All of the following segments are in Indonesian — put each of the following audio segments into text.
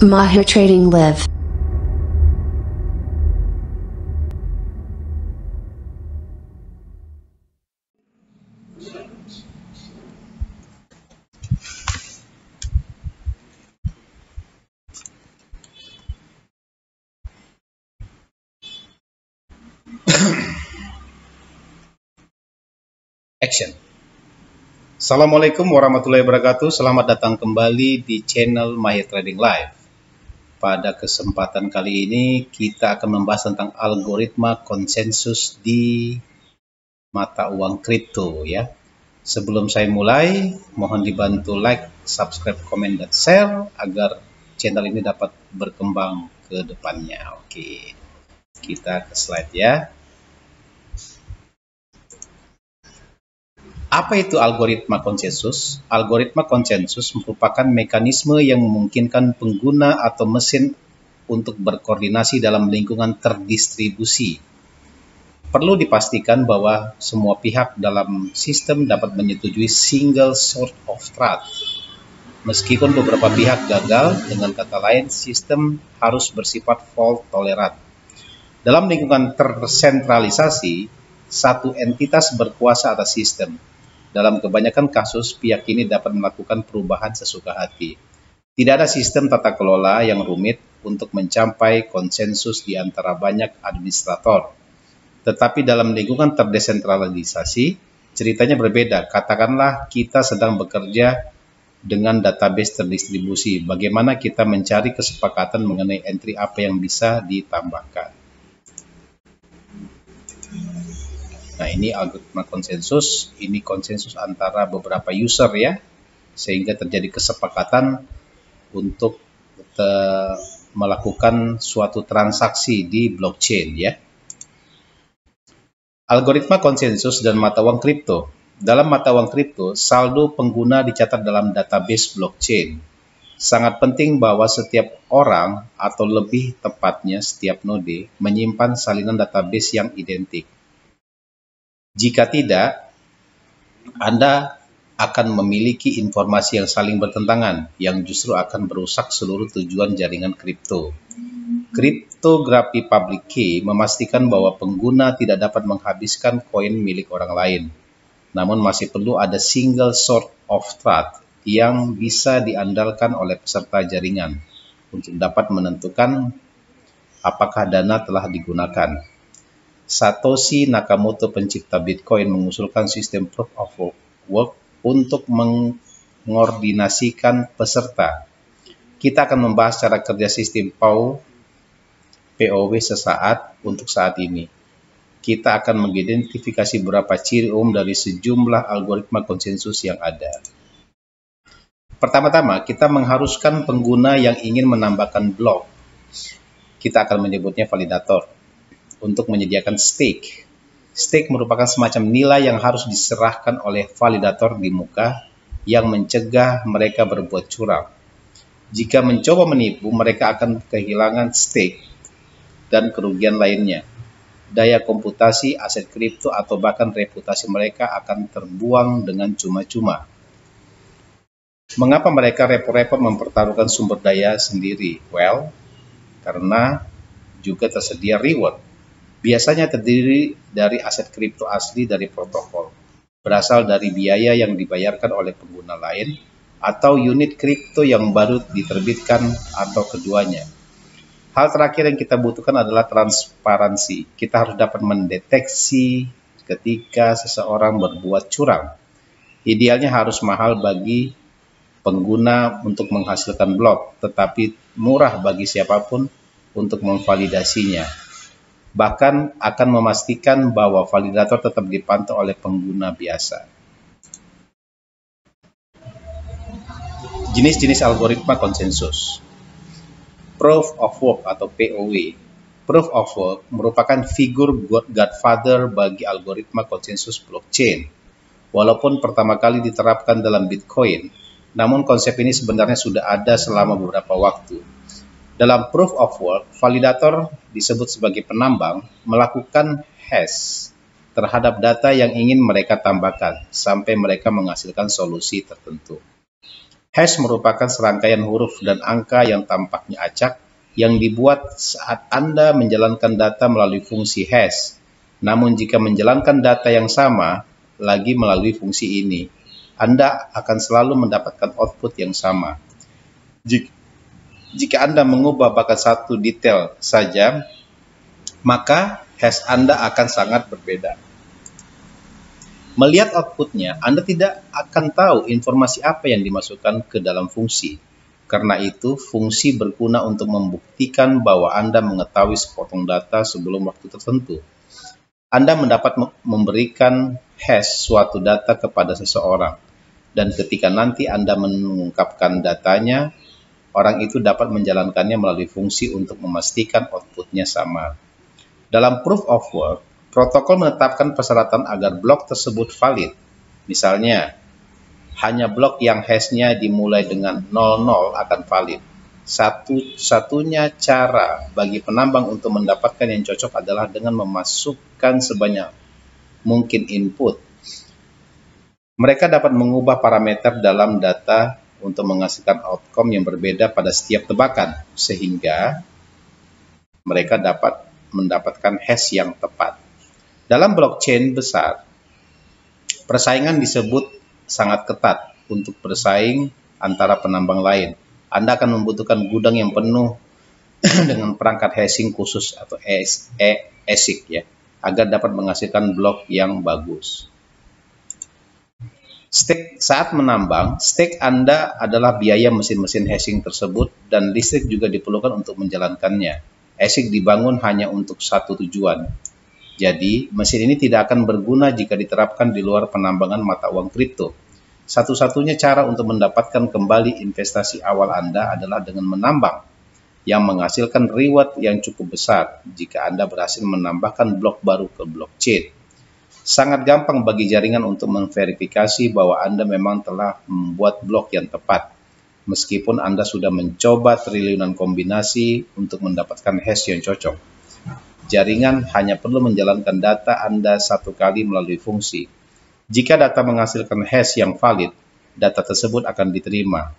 Mahir Trading Live. Action. Assalamualaikum warahmatullahi wabarakatuh. Selamat datang kembali di channel Mahir Trading Live. Pada kesempatan kali ini kita akan membahas tentang algoritma konsensus di mata uang kripto ya. Sebelum saya mulai, mohon dibantu like, subscribe, komen, dan share agar channel ini dapat berkembang ke depannya. Oke, kita ke slide ya. Apa itu algoritma konsensus? Algoritma konsensus merupakan mekanisme yang memungkinkan pengguna atau mesin untuk berkoordinasi dalam lingkungan terdistribusi. Perlu dipastikan bahwa semua pihak dalam sistem dapat menyetujui single source of truth. Meskipun beberapa pihak gagal, dengan kata lain, sistem harus bersifat fault tolerant. Dalam lingkungan tersentralisasi, satu entitas berkuasa atas sistem. Dalam kebanyakan kasus, pihak ini dapat melakukan perubahan sesuka hati. Tidak ada sistem tata kelola yang rumit untuk mencapai konsensus di antara banyak administrator. Tetapi dalam lingkungan terdesentralisasi, ceritanya berbeda. Katakanlah kita sedang bekerja dengan database terdistribusi. Bagaimana kita mencari kesepakatan mengenai entry apa yang bisa ditambahkan. Nah, ini algoritma konsensus, ini konsensus antara beberapa user ya, sehingga terjadi kesepakatan untuk melakukan suatu transaksi di blockchain ya. Algoritma konsensus dan mata uang kripto. Dalam mata uang kripto, saldo pengguna dicatat dalam database blockchain. Sangat penting bahwa setiap orang, atau lebih tepatnya setiap node, menyimpan salinan database yang identik. Jika tidak, Anda akan memiliki informasi yang saling bertentangan, yang justru akan merusak seluruh tujuan jaringan kripto. Kriptografi public key memastikan bahwa pengguna tidak dapat menghabiskan koin milik orang lain. Namun masih perlu ada single source of truth yang bisa diandalkan oleh peserta jaringan untuk dapat menentukan apakah dana telah digunakan. Satoshi Nakamoto, pencipta Bitcoin, mengusulkan sistem Proof of Work untuk mengordinasikan peserta. Kita akan membahas cara kerja sistem POW sesaat untuk saat ini. Kita akan mengidentifikasi beberapa ciri umum dari sejumlah algoritma konsensus yang ada. Pertama-tama, kita mengharuskan pengguna yang ingin menambahkan blok. Kita akan menyebutnya validator. Untuk menyediakan stake. Stake merupakan semacam nilai yang harus diserahkan oleh validator di muka yang mencegah mereka berbuat curang. Jika mencoba menipu, mereka akan kehilangan stake dan kerugian lainnya. Daya komputasi, aset kripto, atau bahkan reputasi mereka akan terbuang dengan cuma-cuma. Mengapa mereka repot-repot mempertaruhkan sumber daya sendiri? Well, karena juga tersedia reward. Biasanya terdiri dari aset kripto asli dari protokol, berasal dari biaya yang dibayarkan oleh pengguna lain, atau unit kripto yang baru diterbitkan, atau keduanya. Hal terakhir yang kita butuhkan adalah transparansi. Kita harus dapat mendeteksi ketika seseorang berbuat curang. Idealnya harus mahal bagi pengguna untuk menghasilkan blok, tetapi murah bagi siapapun untuk memvalidasinya. Bahkan akan memastikan bahwa validator tetap dipantau oleh pengguna biasa. Jenis-jenis algoritma konsensus. Proof of Work atau POW. Proof of Work merupakan figur godfather bagi algoritma konsensus blockchain. Walaupun pertama kali diterapkan dalam Bitcoin, namun konsep ini sebenarnya sudah ada selama beberapa waktu. Dalam Proof of Work, validator disebut sebagai penambang melakukan hash terhadap data yang ingin mereka tambahkan sampai mereka menghasilkan solusi tertentu. Hash merupakan serangkaian huruf dan angka yang tampaknya acak yang dibuat saat Anda menjalankan data melalui fungsi hash. Namun jika menjalankan data yang sama lagi melalui fungsi ini, Anda akan selalu mendapatkan output yang sama. Jika Anda mengubah bahkan satu detail saja, maka hash Anda akan sangat berbeda. Melihat outputnya, Anda tidak akan tahu informasi apa yang dimasukkan ke dalam fungsi. Karena itu, fungsi berguna untuk membuktikan bahwa Anda mengetahui sepotong data sebelum waktu tertentu. Anda mendapat memberikan hash suatu data kepada seseorang, dan ketika nanti Anda mengungkapkan datanya, orang itu dapat menjalankannya melalui fungsi untuk memastikan outputnya sama. Dalam proof of work, protokol menetapkan persyaratan agar blok tersebut valid. Misalnya, hanya blok yang hash-nya dimulai dengan 00 akan valid. Satu-satunya cara bagi penambang untuk mendapatkan yang cocok adalah dengan memasukkan sebanyak mungkin input. Mereka dapat mengubah parameter dalam data untuk menghasilkan outcome yang berbeda pada setiap tebakan, sehingga mereka dapat mendapatkan hash yang tepat. Dalam blockchain besar, persaingan disebut sangat ketat untuk bersaing antara penambang lain. Anda akan membutuhkan gudang yang penuh dengan perangkat hashing khusus atau ASIC ya, agar dapat menghasilkan blok yang bagus. Stake saat menambang, stake Anda adalah biaya mesin-mesin hashing tersebut dan listrik juga diperlukan untuk menjalankannya. ASIC dibangun hanya untuk satu tujuan. Jadi, mesin ini tidak akan berguna jika diterapkan di luar penambangan mata uang kripto. Satu-satunya cara untuk mendapatkan kembali investasi awal Anda adalah dengan menambang, yang menghasilkan reward yang cukup besar jika Anda berhasil menambahkan blok baru ke blockchain. Sangat gampang bagi jaringan untuk memverifikasi bahwa Anda memang telah membuat blok yang tepat, meskipun Anda sudah mencoba triliunan kombinasi untuk mendapatkan hash yang cocok. Jaringan hanya perlu menjalankan data Anda satu kali melalui fungsi. Jika data menghasilkan hash yang valid, data tersebut akan diterima,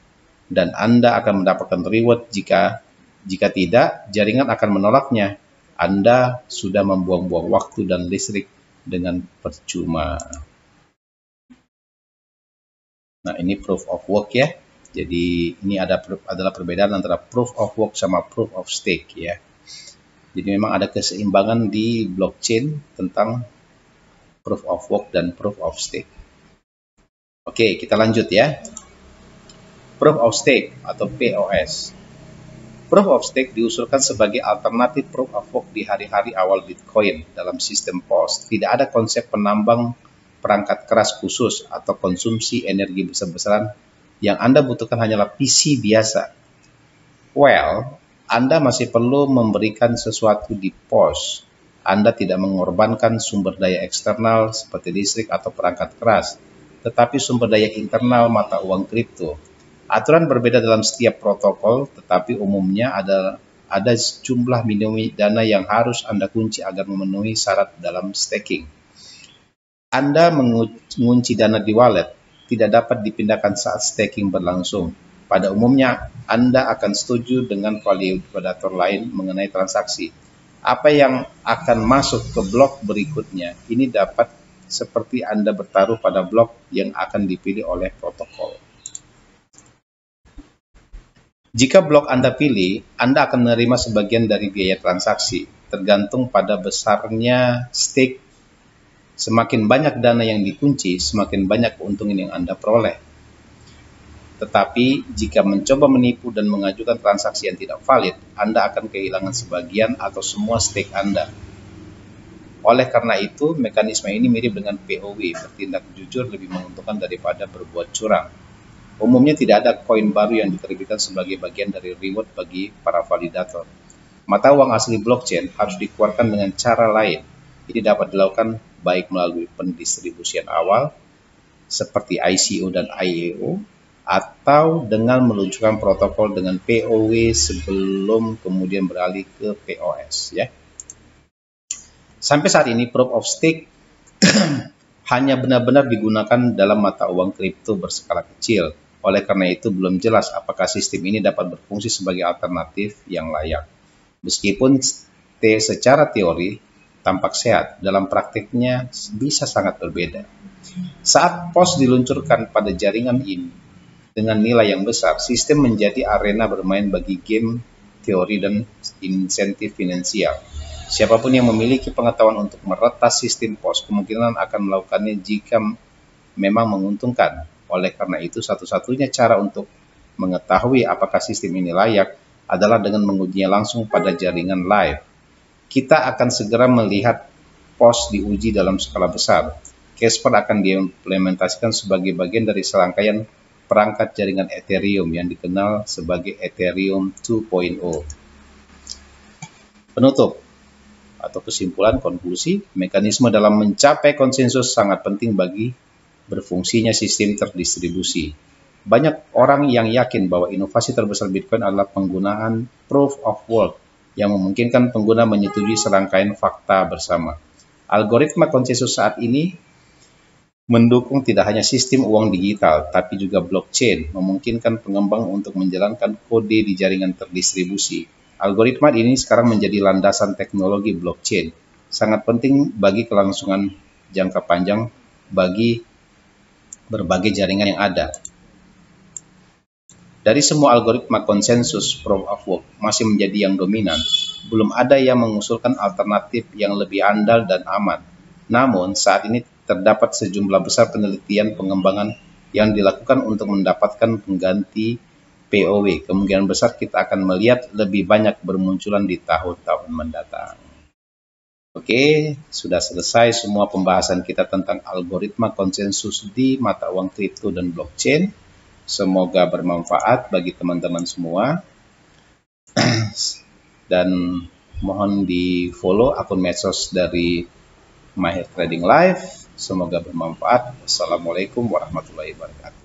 dan Anda akan mendapatkan reward. Jika tidak, jaringan akan menolaknya. Anda sudah membuang-buang waktu dan listrik dengan percuma. Nah, ini proof of work ya. Jadi ini adalah perbedaan antara proof of work sama proof of stake ya. Jadi memang ada keseimbangan di blockchain tentang proof of work dan proof of stake. Oke, kita lanjut ya. Proof of stake atau POS. Proof of stake diusulkan sebagai alternatif proof of work di hari-hari awal Bitcoin dalam sistem POS. Tidak ada konsep penambang perangkat keras khusus atau konsumsi energi besar-besaran. Yang Anda butuhkan hanyalah PC biasa. Well, Anda masih perlu memberikan sesuatu di POS. Anda tidak mengorbankan sumber daya eksternal seperti listrik atau perangkat keras, tetapi sumber daya internal mata uang kripto. Aturan berbeda dalam setiap protokol, tetapi umumnya ada jumlah minimum dana yang harus Anda kunci agar memenuhi syarat dalam staking. Anda mengunci dana di wallet tidak dapat dipindahkan saat staking berlangsung. Pada umumnya, Anda akan setuju dengan validator lain mengenai transaksi. Apa yang akan masuk ke blok berikutnya, ini dapat seperti Anda bertaruh pada blok yang akan dipilih oleh protokol. Jika blok Anda pilih, Anda akan menerima sebagian dari biaya transaksi, tergantung pada besarnya stake. Semakin banyak dana yang dikunci, semakin banyak keuntungan yang Anda peroleh. Tetapi, jika mencoba menipu dan mengajukan transaksi yang tidak valid, Anda akan kehilangan sebagian atau semua stake Anda. Oleh karena itu, mekanisme ini mirip dengan POW, bertindak jujur lebih menguntungkan daripada berbuat curang. Umumnya tidak ada koin baru yang diterbitkan sebagai bagian dari reward bagi para validator. Mata uang asli blockchain harus dikeluarkan dengan cara lain. Ini dapat dilakukan baik melalui pendistribusian awal, seperti ICO dan IEO, atau dengan meluncurkan protokol dengan POW sebelum kemudian beralih ke POS ya. Sampai saat ini proof of stake hanya benar-benar digunakan dalam mata uang kripto berskala kecil. Oleh karena itu, belum jelas apakah sistem ini dapat berfungsi sebagai alternatif yang layak. Meskipun secara teori tampak sehat, dalam praktiknya bisa sangat berbeda. Saat POS diluncurkan pada jaringan ini dengan nilai yang besar, sistem menjadi arena bermain bagi game teori dan insentif finansial. Siapapun yang memiliki pengetahuan untuk meretas sistem POS kemungkinan akan melakukannya jika memang menguntungkan. Oleh karena itu, satu-satunya cara untuk mengetahui apakah sistem ini layak adalah dengan mengujinya langsung pada jaringan live. Kita akan segera melihat POS diuji dalam skala besar. Casper akan diimplementasikan sebagai bagian dari serangkaian perangkat jaringan Ethereum yang dikenal sebagai Ethereum 2.0. Penutup atau kesimpulan konklusi, mekanisme dalam mencapai konsensus sangat penting bagi berfungsinya sistem terdistribusi. Banyak orang yang yakin bahwa inovasi terbesar Bitcoin adalah penggunaan proof of work yang memungkinkan pengguna menyetujui serangkaian fakta bersama. Algoritma konsensus saat ini mendukung tidak hanya sistem uang digital, tapi juga blockchain, memungkinkan pengembang untuk menjalankan kode di jaringan terdistribusi. Algoritma ini sekarang menjadi landasan teknologi blockchain, sangat penting bagi kelangsungan jangka panjang bagi berbagai jaringan yang ada. Dari semua algoritma konsensus proof of work masih menjadi yang dominan, belum ada yang mengusulkan alternatif yang lebih andal dan aman. Namun, saat ini terdapat sejumlah besar penelitian pengembangan yang dilakukan untuk mendapatkan pengganti POW. Kemungkinan besar kita akan melihat lebih banyak bermunculan di tahun-tahun mendatang. Oke, sudah selesai semua pembahasan kita tentang algoritma konsensus di mata uang kripto dan blockchain. Semoga bermanfaat bagi teman-teman semua. Dan mohon di follow akun medsos dari Mahir Trading Live. Semoga bermanfaat. Assalamualaikum warahmatullahi wabarakatuh.